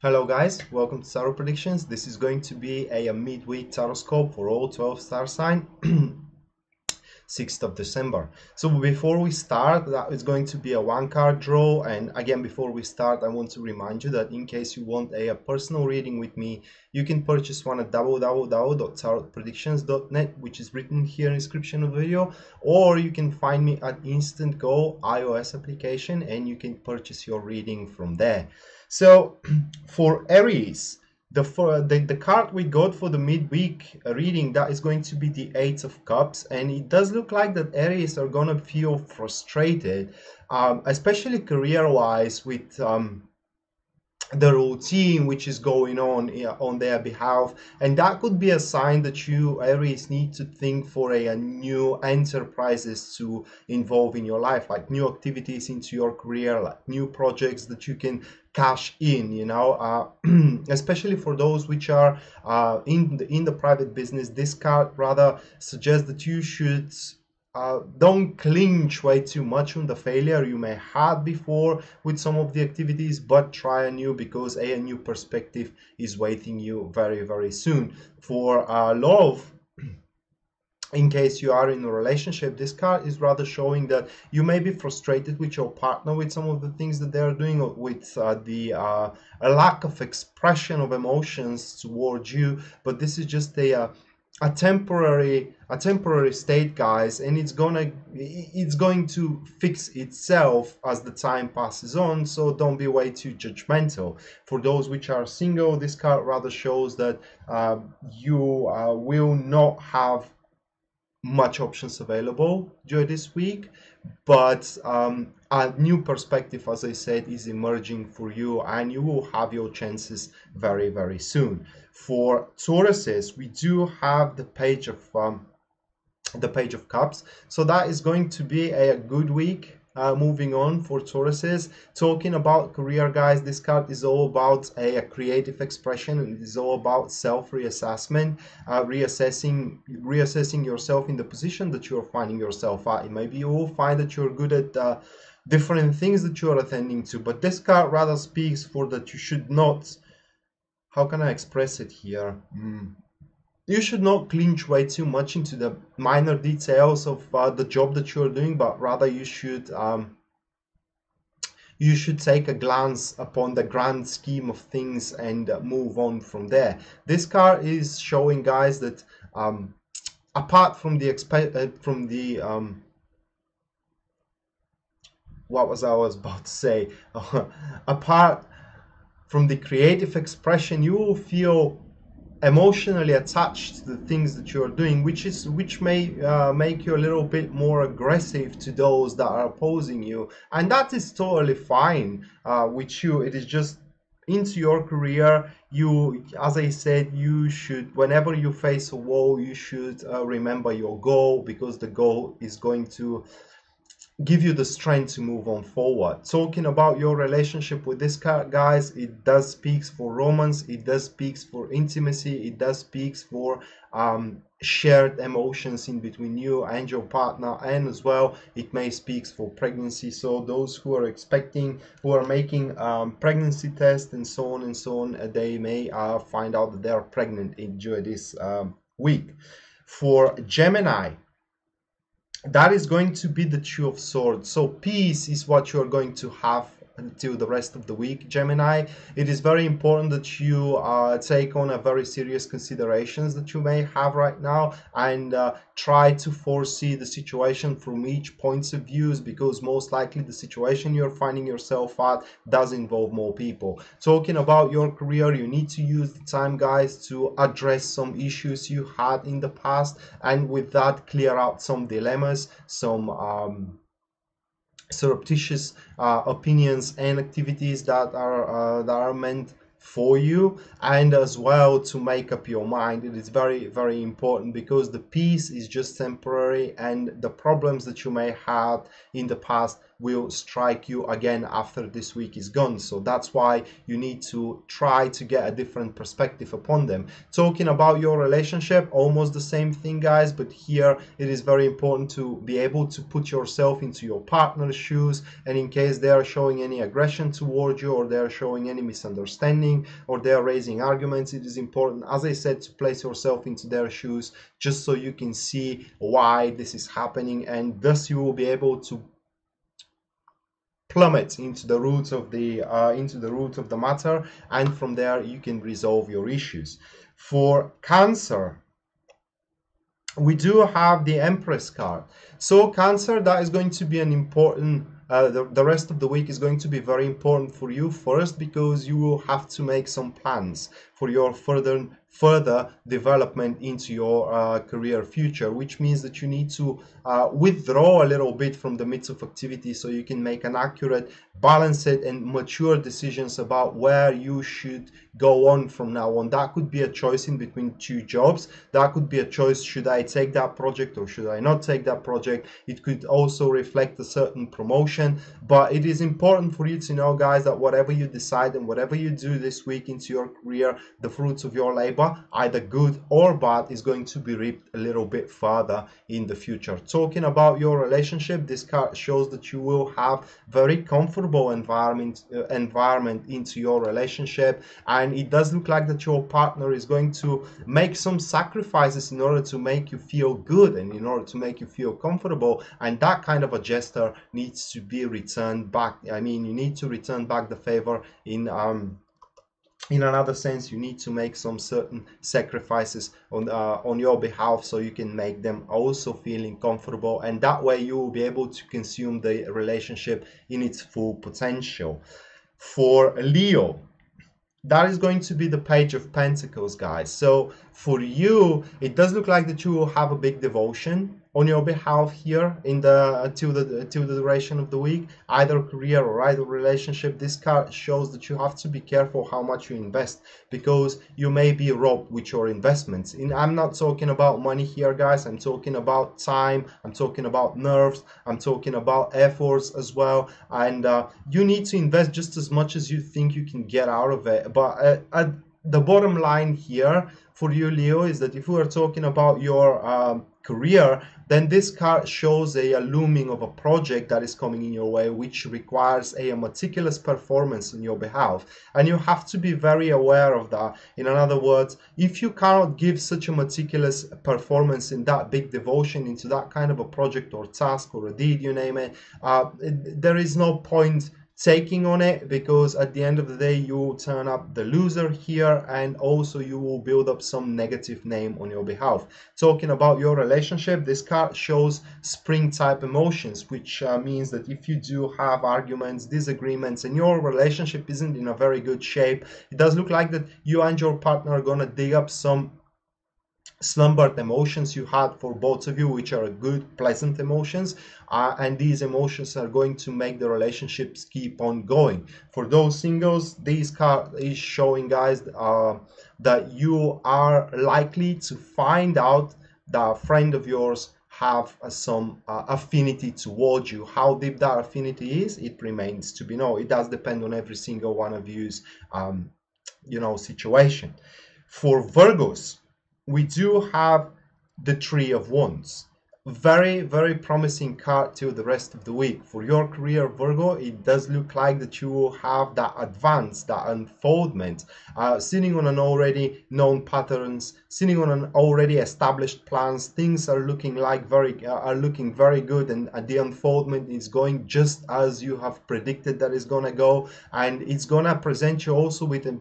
Hello guys, welcome to Tarot Predictions. This is going to be a midweek tarot scope for all 12 star sign 6th of December. So before we start, that is going to be a one card draw, and again before we start I want to remind you that in case you want a personal reading with me, you can purchase one at www.tarotpredictions.net, which is written here in the description of the video, or you can find me at Instant Go iOS application and you can purchase your reading from there. So for Aries, the card we got for the midweek reading, that is going to be the Eight of Cups, and it does look like that Aries are gonna feel frustrated, especially career-wise, with the routine which is going on their behalf, and that could be a sign that you Aries need to think for a new enterprises to involve in your life, like new activities into your career, like new projects that you can cash in, especially for those which are in the private business. This card rather suggests that you should don't clinch way too much on the failure you may have before with some of the activities, but try anew, because a new perspective is waiting you very, very soon. For love, in case you are in a relationship, this card is rather showing that you may be frustrated with your partner with some of the things that they are doing, or with a lack of expression of emotions towards you. But this is just a temporary state, guys, and it's going to fix itself as the time passes on, so don't be way too judgmental. For those which are single, this card rather shows that you will not have much options available during this week, but a new perspective, as I said, is emerging for you, and you will have your chances very, very soon. For Tauruses, we do have the Page of Cups, so that is going to be a good week. Moving on for Tauruses, talking about career, guys, this card is all about a creative expression, and it is all about self-reassessment, reassessing yourself in the position that you're finding yourself at. Maybe you will find that you're good at different things that you're attending to, but this card rather speaks for that you should not, how can I express it here? You should not clinch way too much into the minor details of the job that you're doing, but rather you should take a glance upon the grand scheme of things and move on from there. This card is showing, guys, that apart from the what was I was about to say? Apart from the creative expression, you will feel emotionally attached to the things that you're doing, which may make you a little bit more aggressive to those that are opposing you, and that is totally fine with you. It is just into your career. You, as I said, you should, whenever you face a wall, you should remember your goal, because the goal is going to give you the strength to move on forward. Talking about your relationship with this card, guys, it does speaks for romance, it does speaks for intimacy, it does speaks for shared emotions in between you and your partner, and as well it may speaks for pregnancy. So those who are expecting, who are making pregnancy tests and so on, they may find out that they are pregnant during this week. For Gemini, that is going to be the Two of Swords. So peace is what you're going to have until the rest of the week, Gemini. It is very important that you take on a very serious considerations that you may have right now, and try to foresee the situation from each points of views, because most likely the situation you're finding yourself at does involve more people. Talking about your career, you need to use the time, guys, to address some issues you had in the past, and with that clear out some dilemmas, some surreptitious opinions and activities that are meant for you, and as well to make up your mind. It is very, very important, because the peace is just temporary, and the problems that you may have in the past will strike you again after this week is gone. So that's why you need to try to get a different perspective upon them. Talking about your relationship, almost the same thing, guys, but here it is very important to be able to put yourself into your partner's shoes, and in case they are showing any aggression towards you, or they are showing any misunderstanding, or they are raising arguments, it is important, as I said, to place yourself into their shoes, just so you can see why this is happening, and thus you will be able to plummet into the roots of the matter, and from there you can resolve your issues. For Cancer, we do have the Empress card. So Cancer, that is going to be an important, the rest of the week is going to be very important for you. First, because you will have to make some plans for your further development into your career future, which means that you need to withdraw a little bit from the midst of activity so you can make an accurate, balanced and mature decisions about where you should go on from now on. That could be a choice in between two jobs. That could be a choice, should I take that project or should I not take that project? It could also reflect a certain promotion, but it is important for you to know, guys, that whatever you decide and whatever you do this week into your career, the fruits of your labor, either good or bad, is going to be reaped a little bit further in the future. Talking about your relationship, this card shows that you will have very comfortable environment into your relationship, and it does look like that your partner is going to make some sacrifices in order to make you feel good and in order to make you feel comfortable, and that kind of a gesture needs to be returned back. I mean, you need to return back the favor in another sense. You need to make some certain sacrifices on your behalf so you can make them also feeling comfortable, and that way you will be able to consume the relationship in its full potential. For Leo, that is going to be the Page of Pentacles, guys. So for you, it does look like that you will have a big devotion on your behalf here in the till the duration of the week, either career or either relationship. This card shows that you have to be careful how much you invest, because you may be robbed with your investments. I'm not talking about money here, guys. I'm talking about time. I'm talking about nerves. I'm talking about efforts as well. And you need to invest just as much as you think you can get out of it. But the bottom line here for you, Leo, is that if we are talking about your career, then this card shows a looming of a project that is coming in your way, which requires a meticulous performance on your behalf, and you have to be very aware of that. In other words, if you cannot give such a meticulous performance in that big devotion into that kind of a project or task or a deed, you name it, there is no point taking on it, because at the end of the day you will turn up the loser here, and also you will build up some negative name on your behalf. Talking about your relationship, this card shows spring type emotions, which means that if you do have arguments, disagreements, and your relationship isn't in a very good shape, it does look like that you and your partner are gonna dig up some slumbered emotions you had for both of you, which are good, pleasant emotions, and these emotions are going to make the relationships keep on going. For those singles, this card is showing, guys, that you are likely to find out that a friend of yours have some affinity towards you. How deep that affinity is, it remains to be known. It does depend on every single one of you's situation. For Virgos, we do have the Three of Wands. Very, very promising card till the rest of the week. For your career, Virgo, it does look like that you will have that advance, that unfoldment, sitting on an already known patterns, sitting on an already established plans. Things are looking like very good, and the unfoldment is going just as you have predicted that is gonna go, and it's gonna present you also with a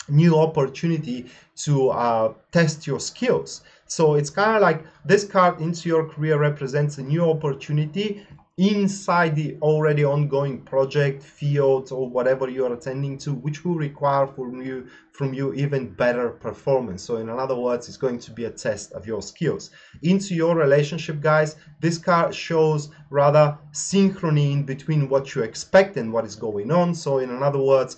new opportunity to test your skills. So it's kind of like this card into your career represents a new opportunity inside the already ongoing project, field, or whatever you are attending to, which will require from you even better performance. So in other words, it's going to be a test of your skills. Into your relationship, guys, this card shows rather synchrony in between what you expect and what is going on. So in other words,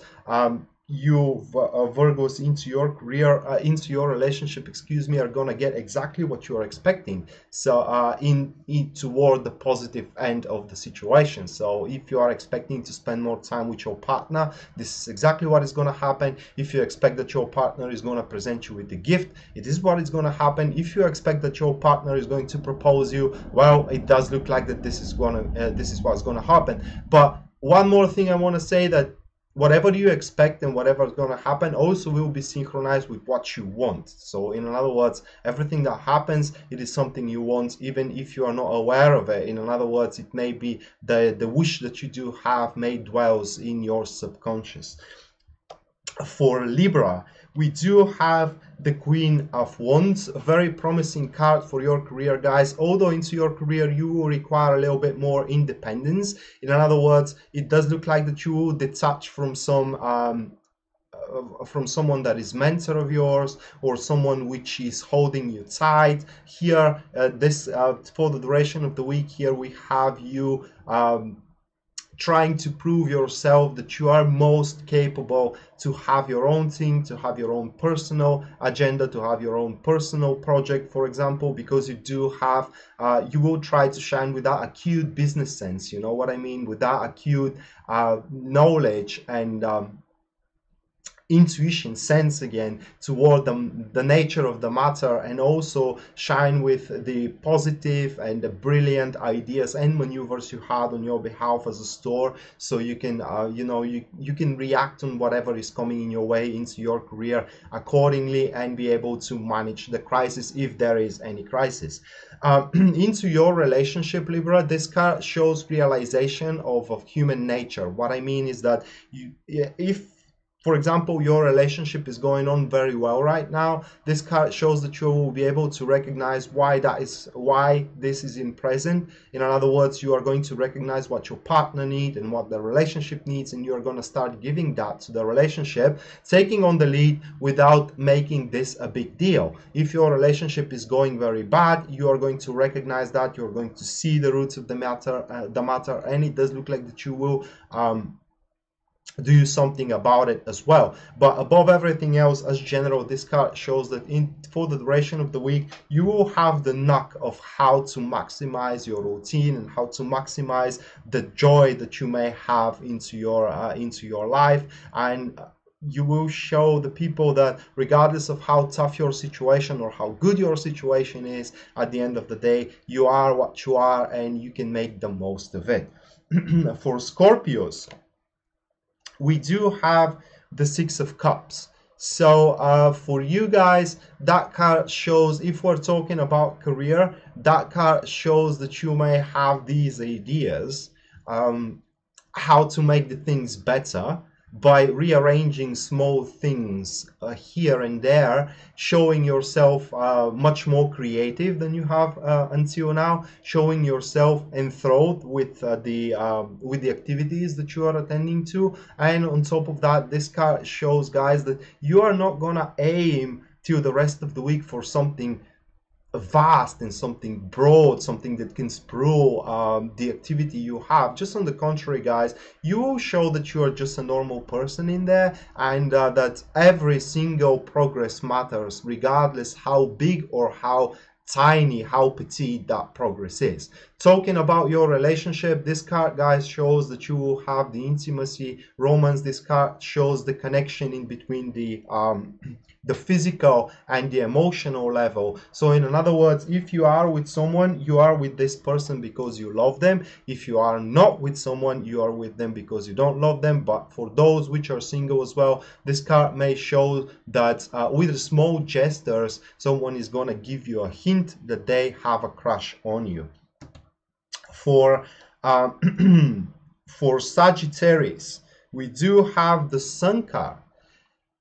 you Virgos into your career, into your relationship, excuse me, are gonna get exactly what you are expecting. So in toward the positive end of the situation. So if you are expecting to spend more time with your partner, this is exactly what is gonna happen. If you expect that your partner is gonna present you with a gift, it is what is gonna happen. If you expect that your partner is going to propose you, well, it does look like that this is what's gonna happen. But one more thing I want to say, that whatever you expect and whatever is going to happen also will be synchronized with what you want. So in other words, everything that happens, it is something you want, even if you are not aware of it. In other words, it may be the wish that you do have may dwells in your subconscious. For Libra, we do have the Queen of Wands, a very promising card for your career, guys. Although into your career you will require a little bit more independence. In other words, it does look like that you will detach from someone that is mentor of yours, or someone which is holding you tight. Here, for the duration of the week, here we have you trying to prove yourself that you are most capable to have your own thing, to have your own personal agenda, to have your own personal project, for example, because you do have, you will try to shine with that acute business sense, you know what I mean, with that acute knowledge and intuition, sense again, toward the nature of the matter, and also shine with the positive and the brilliant ideas and maneuvers you had on your behalf as a store, so you can you can react on whatever is coming in your way into your career accordingly and be able to manage the crisis if there is any crisis. Into your relationship, Libra, this card shows realization of human nature. What I mean is that if, for example, your relationship is going on very well right now, this card shows that you will be able to recognize why this is in present. In other words, you are going to recognize what your partner needs and what the relationship needs, and you are going to start giving that to the relationship, taking on the lead without making this a big deal. If your relationship is going very bad, you are going to recognize that, you're going to see the roots of the matter, and it does look like that you will do something about it as well. But above everything else, as general, this card shows that for the duration of the week, you will have the knack of how to maximize your routine and how to maximize the joy that you may have into your life, and you will show the people that regardless of how tough your situation or how good your situation is, at the end of the day, you are what you are and you can make the most of it. For Scorpios, we do have the Six of Cups. So for you guys, that card shows, if we're talking about career, that card shows that you may have these ideas, how to make the things better by rearranging small things here and there, showing yourself much more creative than you have until now, showing yourself enthralled with the activities that you are attending to. And on top of that, this card shows, guys, that you are not gonna aim till the rest of the week for something vast and something broad, something that can sprawl the activity you have. Just on the contrary, guys, you will show that you are just a normal person in there, and that every single progress matters, regardless how big or how tiny, how petite that progress is. Talking about your relationship, this card, guys, shows that you will have the intimacy, romance. This card shows the connection in between the physical and the emotional level. So in other words, if you are with someone, you are with this person because you love them. If you are not with someone, you are with them because you don't love them. But for those which are single as well, this card may show that with small gestures, someone is going to give you a hint that they have a crush on you. For for Sagittarius, we do have the Sun card.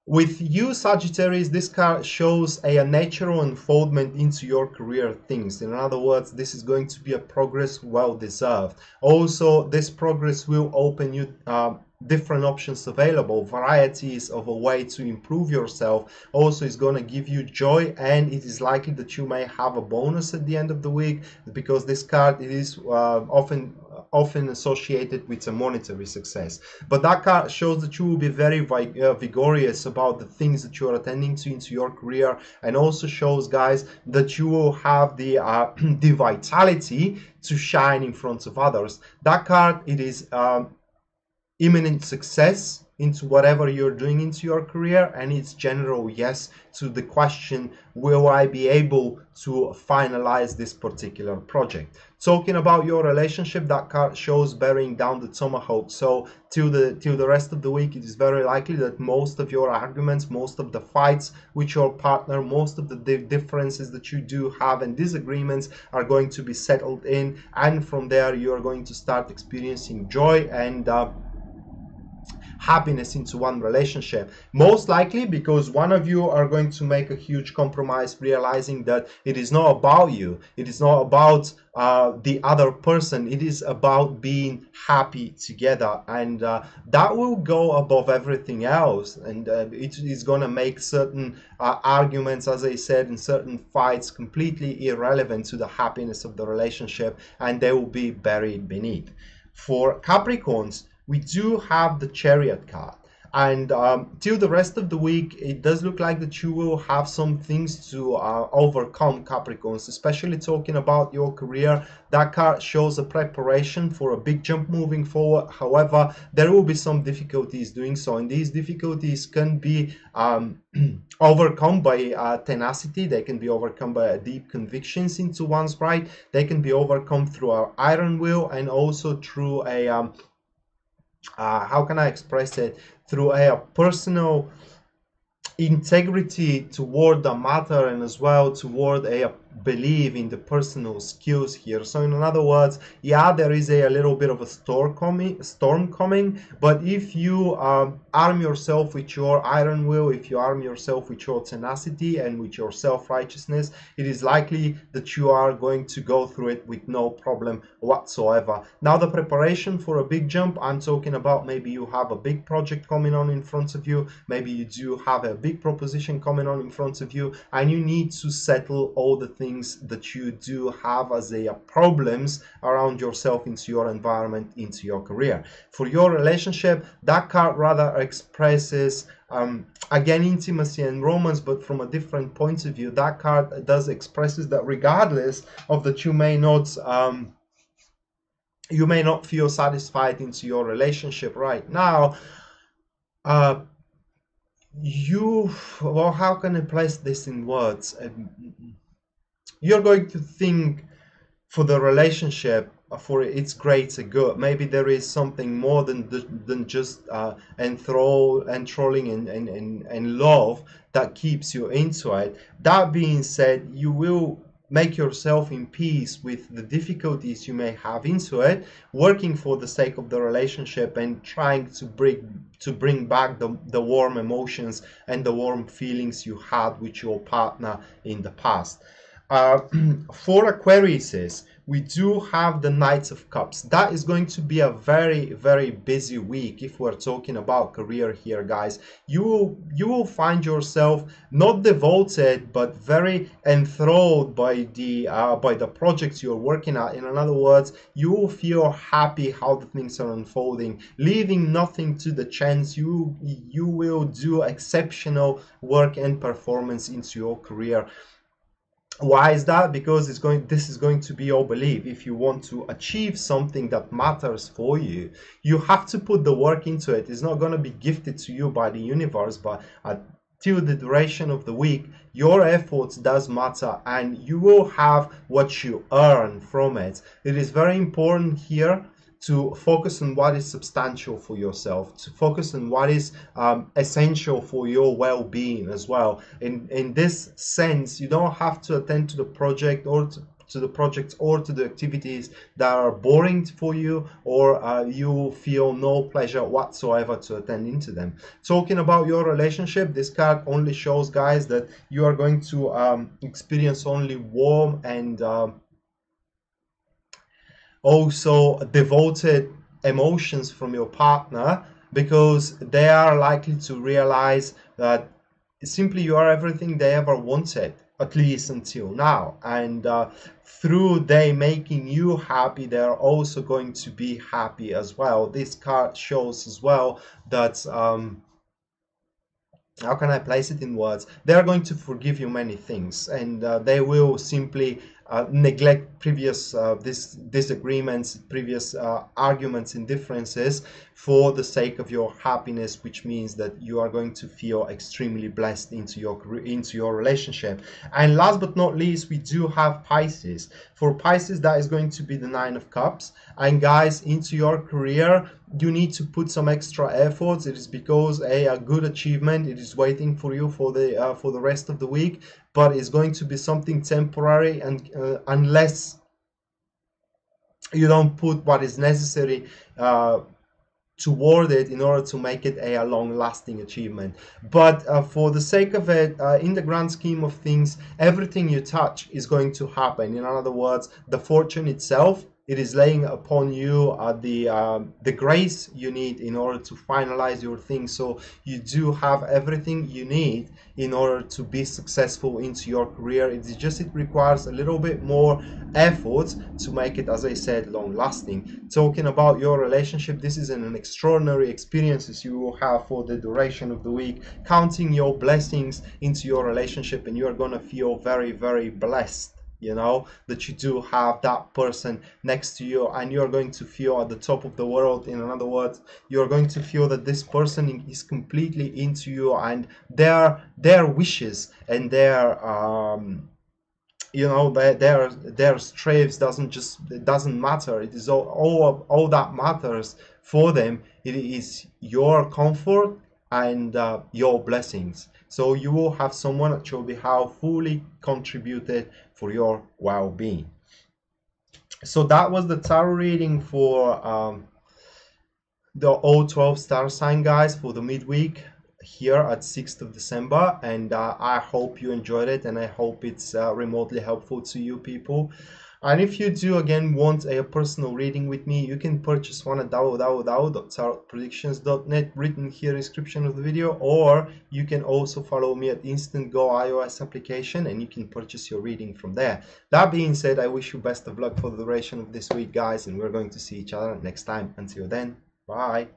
With you, Sagittarius, this card shows a natural unfoldment into your career things. In other words, this is going to be a progress well deserved. Also, this progress will open you different options available, varieties of a way to improve yourself. Also, is going to give you joy, and it is likely that you may have a bonus at the end of the week, because this card, it is often often associated with a monetary success. But that card shows that you will be very vigorous about the things that you are attending to into your career, and also shows, guys, that you will have the the vitality to shine in front of others. That card, it is imminent success into whatever you're doing into your career, and it's general yes to the question, will I be able to finalize this particular project? Talking about your relationship, that card shows bearing down the tomahawk. So till the rest of the week, it is very likely that most of your arguments, most of the fights with your partner, most of the differences that you do have and disagreements are going to be settled in, and from there you are going to start experiencing joy and happiness into one relationship, most likely because one of you are going to make a huge compromise, realizing that it is not about you, it is not about the other person, it is about being happy together, and that will go above everything else, and it is going to make certain arguments, as I said, and certain fights completely irrelevant to the happiness of the relationship, and they will be buried beneath. For Capricorns, we do have the Chariot card, and till the rest of the week, it does look like that you will have some things to overcome, Capricorns, especially talking about your career. That card shows a preparation for a big jump moving forward. However, there will be some difficulties doing so, and these difficulties can be overcome by tenacity. They can be overcome by deep convictions into one's right. They can be overcome through our iron will, and also through a how can I express it, through a personal integrity toward the matter, and as well toward a belief in the personal skills here. So in other words, yeah, there is a little bit of a storm coming, but if you arm yourself with your iron will, if you arm yourself with your tenacity and with your self-righteousness, it is likely that you are going to go through it with no problem whatsoever. Now, the preparation for a big jump, I'm talking about maybe you have a big project coming on in front of you, maybe you do have a big proposition coming on in front of you, and you need to settle all the things that you do have as a problems around yourself, into your environment, into your career. For your relationship, that card rather expresses again intimacy and romance, but from a different point of view. That card does expresses that regardless of that you may not feel satisfied into your relationship right now, well, how can I place this in words? You're going to think for the relationship, for its greater good. Maybe there is something more than just enthralling and love that keeps you into it. That being said, you will make yourself in peace with the difficulties you may have into it, working for the sake of the relationship and trying to bring back the warm emotions and the warm feelings you had with your partner in the past. For Aquariuses, we do have the Knights of Cups. That is going to be a very, very busy week if we're talking about career here, guys. You will find yourself not devoted, but very enthralled by the projects you're working at. In other words, you will feel happy how the things are unfolding, leaving nothing to the chance. You will do exceptional work and performance into your career. Why is that? Because this is going to be your belief. If you want to achieve something that matters for you, you have to put the work into it. It's not going to be gifted to you by the universe, but till the duration of the week, your efforts does matter, and you will have what you earn from it. It is very important here to focus on what is substantial for yourself, to focus on what is essential for your well-being as well. In this sense, you don't have to attend to the project or to the projects or to the activities that are boring for you, or you feel no pleasure whatsoever to attend into them. Talking about your relationship, this card only shows, guys, that you are going to experience only warm and also devoted emotions from your partner, because they are likely to realize that simply you are everything they ever wanted, at least until now. And through they making you happy, they're also going to be happy as well. This card shows as well that how can I place it in words? They are going to forgive you many things, and they will simply neglect previous disagreements, previous arguments and differences for the sake of your happiness, which means that you are going to feel extremely blessed into your relationship. And last but not least, we do have Pisces. For Pisces, that is going to be the Nine of Cups. And guys, into your career, you need to put some extra efforts. It is because a good achievement, it is waiting for you for the rest of the week, but it's going to be something temporary, and unless you don't put what is necessary toward it in order to make it a long-lasting achievement. But for the sake of it, in the grand scheme of things, everything you touch is going to happen. In other words, the fortune itself, it is laying upon you the grace you need in order to finalize your things. So you do have everything you need in order to be successful into your career. It requires a little bit more effort to make it, as I said, long lasting. Talking about your relationship, this is an extraordinary experiences you will have for the duration of the week, counting your blessings into your relationship, and you're gonna feel very, very blessed, you know, that you do have that person next to you, and you're going to feel at the top of the world. In other words, you're going to feel that this person is completely into you, and their wishes and their you know, their strengths doesn't matter. It is all that matters for them. It is your comfort and your blessings. So you will have someone that will be fully contributed for your well-being. So that was the tarot reading for the all 12 star sign, guys, for the midweek here at 6th of December. And I hope you enjoyed it, and I hope it's remotely helpful to you people. And if you do again want a personal reading with me, you can purchase one at www.tarotpredictions.net, written here in the description of the video, or you can also follow me at Instant Go iOS application, and you can purchase your reading from there. That being said, I wish you best of luck for the duration of this week, guys, and we're going to see each other next time. Until then, bye.